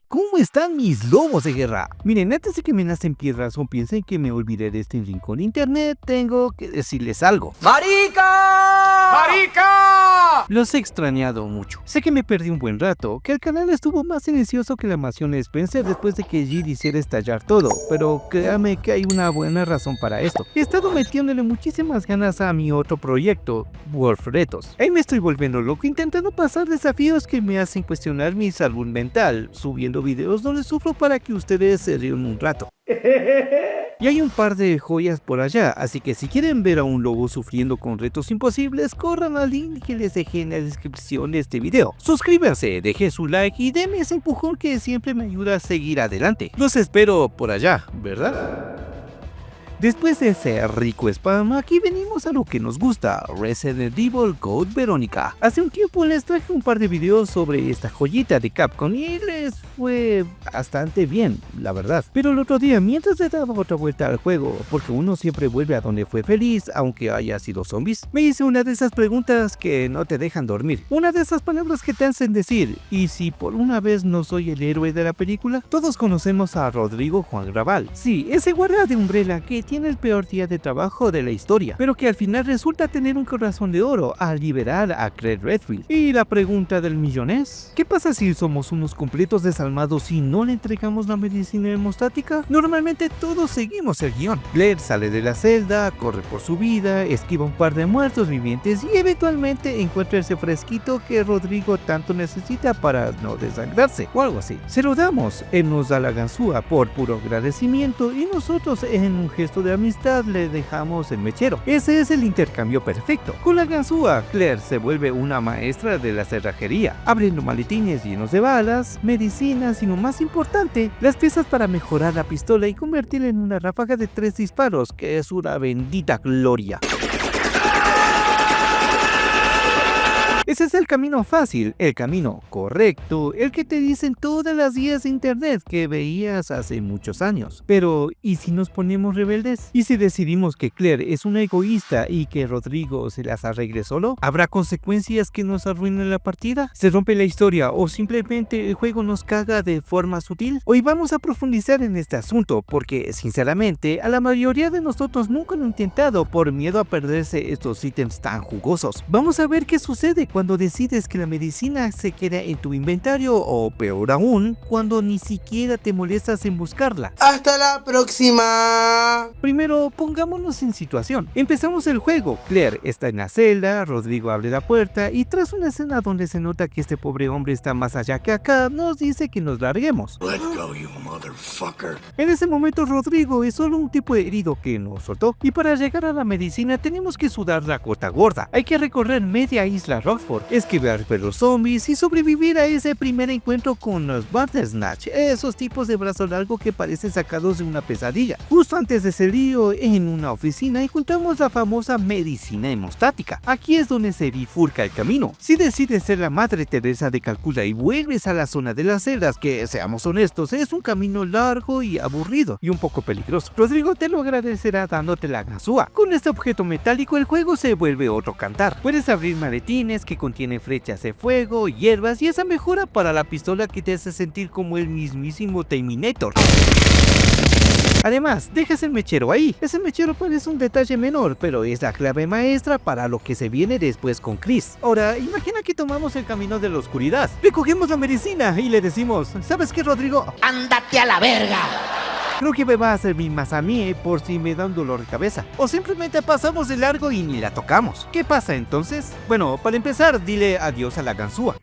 ¿Cómo están mis lobos de guerra? Miren, antes de que me nacen piedras o piensen que me olvidé de este rincón de internet, tengo que decirles algo. ¡Marica! ¡Marica! Los he extrañado mucho. Sé que me perdí un buen rato, que el canal estuvo más silencioso que la mansión Spencer después de que Jill hiciera estallar todo, pero créame que hay una buena razón para esto. He estado metiéndole muchísimas ganas a mi otro proyecto, Wolf Retos. Ahí me estoy volviendo loco intentando pasar desafíos que me hacen cuestionar mi salud mental, subiendo videos donde sufro para que ustedes se rían un rato. Y hay un par de joyas por allá, así que si quieren ver a un lobo sufriendo con retos imposibles, corran al link que les dejé en la descripción de este video. Suscríbanse, dejen su like y denme ese empujón que siempre me ayuda a seguir adelante. Los espero por allá, ¿verdad? Después de ese rico spam, aquí venimos a lo que nos gusta, Resident Evil Code Verónica. Hace un tiempo les traje un par de videos sobre esta joyita de Capcom y les fue bastante bien, la verdad. Pero el otro día, mientras le daba otra vuelta al juego, porque uno siempre vuelve a donde fue feliz, aunque haya sido zombies, me hice una de esas preguntas que no te dejan dormir. Una de esas palabras que te hacen decir, ¿y si por una vez no soy el héroe de la película? Todos conocemos a Rodrigo Juan Raval. Sí, ese guardia de Umbrella que tiene el peor día de trabajo de la historia, pero que al final resulta tener un corazón de oro al liberar a Claire Redfield. Y la pregunta del millón es, ¿qué pasa si somos unos completos desalmados y no le entregamos la medicina hemostática? Normalmente todos seguimos el guión. Claire sale de la celda, corre por su vida, esquiva un par de muertos vivientes y eventualmente encuentra ese fresquito que Rodrigo tanto necesita para no desangrarse o algo así. Se lo damos, él nos da la ganzúa por puro agradecimiento y nosotros en un gesto de amistad le dejamos el mechero. Ese es el intercambio perfecto. Con la ganzúa, Claire se vuelve una maestra de la cerrajería, abriendo maletines llenos de balas, medicinas y lo más importante, las piezas para mejorar la pistola y convertirla en una ráfaga de 3 disparos, que es una bendita gloria. Ese es el camino fácil, el camino correcto, el que te dicen todas las guías de internet que veías hace muchos años. Pero, ¿y si nos ponemos rebeldes? ¿Y si decidimos que Claire es una egoísta y que Rodrigo se las arregle solo? ¿Habrá consecuencias que nos arruinen la partida? ¿Se rompe la historia o simplemente el juego nos caga de forma sutil? Hoy vamos a profundizar en este asunto porque, sinceramente, a la mayoría de nosotros nunca lo han intentado por miedo a perderse estos ítems tan jugosos. Vamos a ver qué sucede cuando decides que la medicina se queda en tu inventario o peor aún, cuando ni siquiera te molestas en buscarla. ¡Hasta la próxima! Primero, pongámonos en situación. Empezamos el juego, Claire está en la celda, Rodrigo abre la puerta y tras una escena donde se nota que este pobre hombre está más allá que acá, nos dice que nos larguemos. Let go, you motherfucker. En ese momento Rodrigo es solo un tipo herido que nos soltó y para llegar a la medicina tenemos que sudar la gota gorda. Hay que recorrer media isla Rockford, esquivar los zombies y sobrevivir a ese primer encuentro con los Bandersnatch, esos tipos de brazo largo que parecen sacados de una pesadilla. Justo antes de ese lío, en una oficina encontramos la famosa medicina hemostática. Aquí es donde se bifurca el camino. Si decides ser la Madre Teresa de Calcuta y vuelves a la zona de las celdas, que seamos honestos, es un camino largo y aburrido y un poco peligroso. Rodrigo te lo agradecerá dándote la ganzúa. Con este objeto metálico el juego se vuelve otro cantar. Puedes abrir maletines que contienen flechas de fuego, hierbas y esa mejora para la pistola que te hace sentir como el mismísimo Terminator. Además, dejas el mechero ahí. Ese mechero parece un detalle menor, pero es la clave maestra para lo que se viene después con Chris. Ahora, imagina que tomamos el camino de la oscuridad. Recogemos la medicina y le decimos, ¿sabes qué, Rodrigo? ¡Ándate a la verga! Creo que me va a servir más a mí por si me da un dolor de cabeza. O simplemente pasamos de largo y ni la tocamos. ¿Qué pasa entonces? Bueno, para empezar, dile adiós a la ganzúa.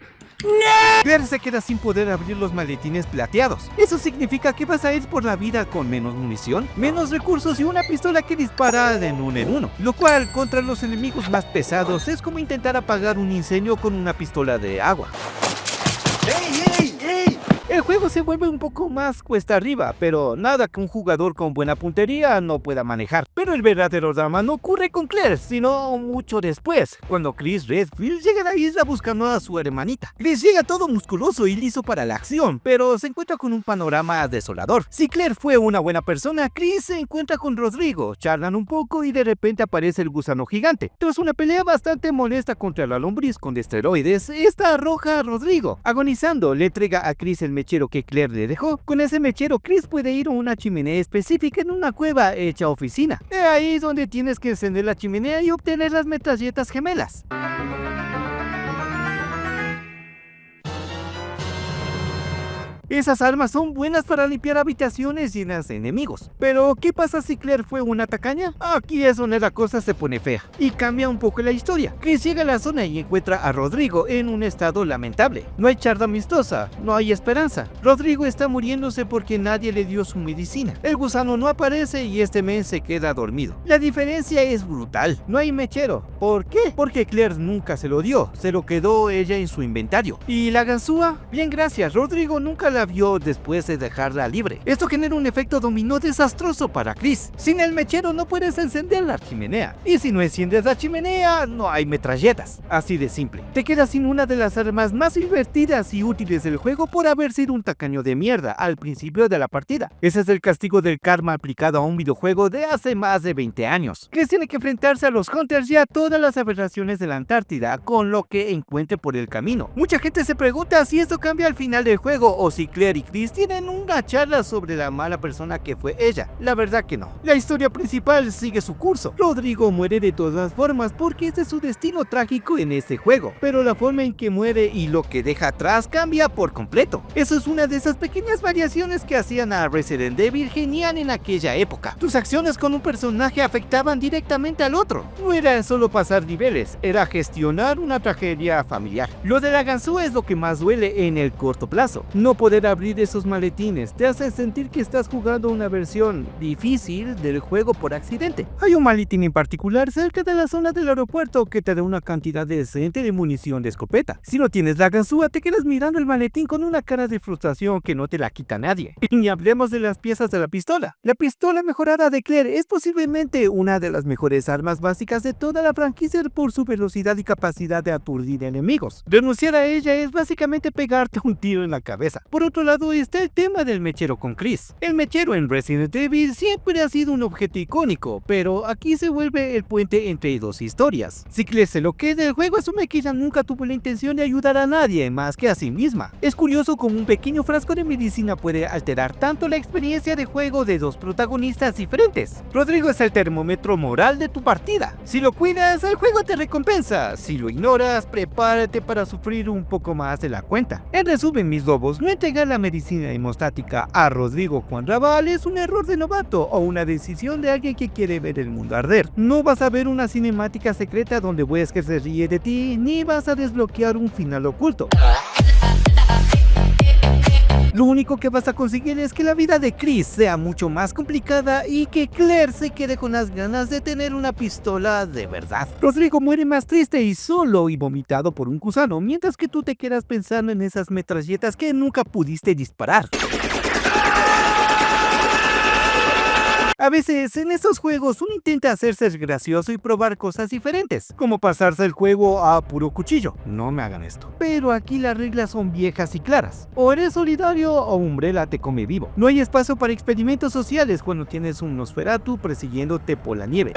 Claire se queda sin poder abrir los maletines plateados. Eso significa que vas a ir por la vida con menos munición, menos recursos y una pistola que dispara de uno en uno. Lo cual, contra los enemigos más pesados, es como intentar apagar un incendio con una pistola de agua. ¡Ey, ey, ey! El juego se vuelve un poco más cuesta arriba, pero nada que un jugador con buena puntería no pueda manejar. Pero el verdadero drama no ocurre con Claire, sino mucho después, cuando Chris Redfield llega a la isla buscando a su hermanita. Chris llega todo musculoso y listo para la acción, pero se encuentra con un panorama desolador. Si Claire fue una buena persona, Chris se encuentra con Rodrigo, charlan un poco y de repente aparece el gusano gigante. Tras una pelea bastante molesta contra la lombriz con esteroides, esta arroja a Rodrigo. Agonizando, le entrega a Chris el mechero que Claire le dejó. Con ese mechero, Chris puede ir a una chimenea específica en una cueva hecha oficina. Es ahí donde tienes que encender la chimenea y obtener las metralletas gemelas. Esas armas son buenas para limpiar habitaciones llenas de enemigos. Pero, ¿qué pasa si Claire fue una tacaña? Aquí es donde la cosa se pone fea y cambia un poco la historia. Chris llega a la zona y encuentra a Rodrigo en un estado lamentable. No hay charla amistosa, no hay esperanza. Rodrigo está muriéndose porque nadie le dio su medicina. El gusano no aparece y este men se queda dormido. La diferencia es brutal. No hay mechero. ¿Por qué? Porque Claire nunca se lo dio, se lo quedó ella en su inventario. ¿Y la ganzúa? Bien, gracias. Rodrigo nunca la vio después de dejarla libre. Esto genera un efecto dominó desastroso para Chris. Sin el mechero no puedes encender la chimenea. Y si no enciendes la chimenea, no hay metralletas. Así de simple. Te quedas sin una de las armas más divertidas y útiles del juego por haber sido un tacaño de mierda al principio de la partida. Ese es el castigo del karma aplicado a un videojuego de hace más de 20 años. Chris tiene que enfrentarse a los Hunters y a todas las aberraciones de la Antártida con lo que encuentre por el camino. Mucha gente se pregunta si esto cambia al final del juego o si Claire y Chris tienen una charla sobre la mala persona que fue ella. La verdad que no. La historia principal sigue su curso. Rodrigo muere de todas formas porque ese es su destino trágico en este juego, pero la forma en que muere y lo que deja atrás cambia por completo. Eso es una de esas pequeñas variaciones que hacían a Resident Evil genial en aquella época. Tus acciones con un personaje afectaban directamente al otro. No era solo pasar niveles, era gestionar una tragedia familiar. Lo de la ganzúa es lo que más duele en el corto plazo. No poder abrir esos maletines te hace sentir que estás jugando una versión difícil del juego por accidente. Hay un maletín en particular cerca de la zona del aeropuerto que te da una cantidad decente de munición de escopeta. Si no tienes la ganzúa, te quedas mirando el maletín con una cara de frustración que no te la quita nadie. Y ni hablemos de las piezas de la pistola. La pistola mejorada de Claire es posiblemente una de las mejores armas básicas de toda la franquicia por su velocidad y capacidad de aturdir enemigos. Renunciar a ella es básicamente pegarte un tiro en la cabeza. Por otro lado está el tema del mechero con Chris. El mechero en Resident Evil siempre ha sido un objeto icónico, pero aquí se vuelve el puente entre dos historias. Si Claire se lo queda, el juego asume que ella nunca tuvo la intención de ayudar a nadie más que a sí misma. Es curioso cómo un pequeño frasco de medicina puede alterar tanto la experiencia de juego de dos protagonistas diferentes. Rodrigo es el termómetro moral de tu partida. Si lo cuidas, el juego te recompensa. Si lo ignoras, prepárate para sufrir un poco más de la cuenta. En resumen, mis lobos, no entregar la medicina hemostática a Rodrigo Juan Raval es un error de novato o una decisión de alguien que quiere ver el mundo arder. No vas a ver una cinemática secreta donde Wesker se ríe de ti, ni vas a desbloquear un final oculto. Lo único que vas a conseguir es que la vida de Chris sea mucho más complicada y que Claire se quede con las ganas de tener una pistola de verdad. Rodrigo muere más triste y solo y vomitado por un gusano, mientras que tú te quedas pensando en esas metralletas que nunca pudiste disparar. A veces en estos juegos uno intenta hacerse el gracioso y probar cosas diferentes, como pasarse el juego a puro cuchillo. No me hagan esto. Pero aquí las reglas son viejas y claras. O eres solidario o Umbrella te come vivo. No hay espacio para experimentos sociales cuando tienes un Nosferatu persiguiéndote por la nieve.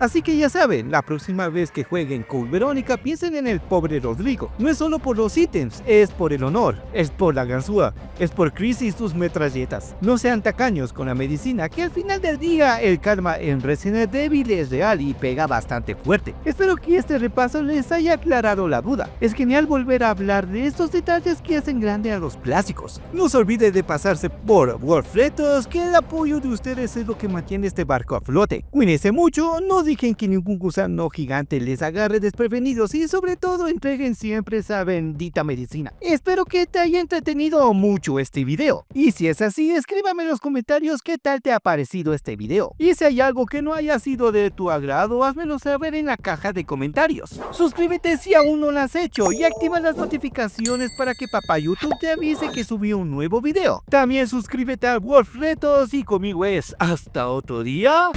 Así que ya saben, la próxima vez que jueguen Code Verónica piensen en el pobre Rodrigo. No es solo por los ítems, es por el honor, es por la ganzúa, es por Chris y sus metralletas. No sean tacaños con la medicina, que al final del día el karma en Resident Evil es real y pega bastante fuerte. Espero que este repaso les haya aclarado la duda. Es genial volver a hablar de estos detalles que hacen grande a los clásicos. No se olvide de pasarse por Wolfretos, que el apoyo de ustedes es lo que mantiene este barco a flote. Cuídense mucho, no dejen que ningún gusano gigante les agarre desprevenidos y sobre todo entreguen siempre esa bendita medicina. Espero que te haya entretenido mucho este video. Y si es así, escríbame en los comentarios qué tal te ha parecido este video. Y si hay algo que no haya sido de tu agrado, házmelo saber en la caja de comentarios. Suscríbete si aún no lo has hecho y activa las notificaciones para que papá YouTube te avise que subí un nuevo video. También suscríbete a Wolfretos y conmigo es hasta otro día.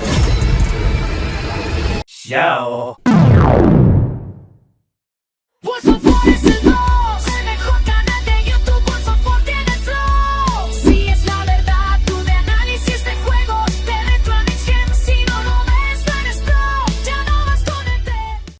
Chao.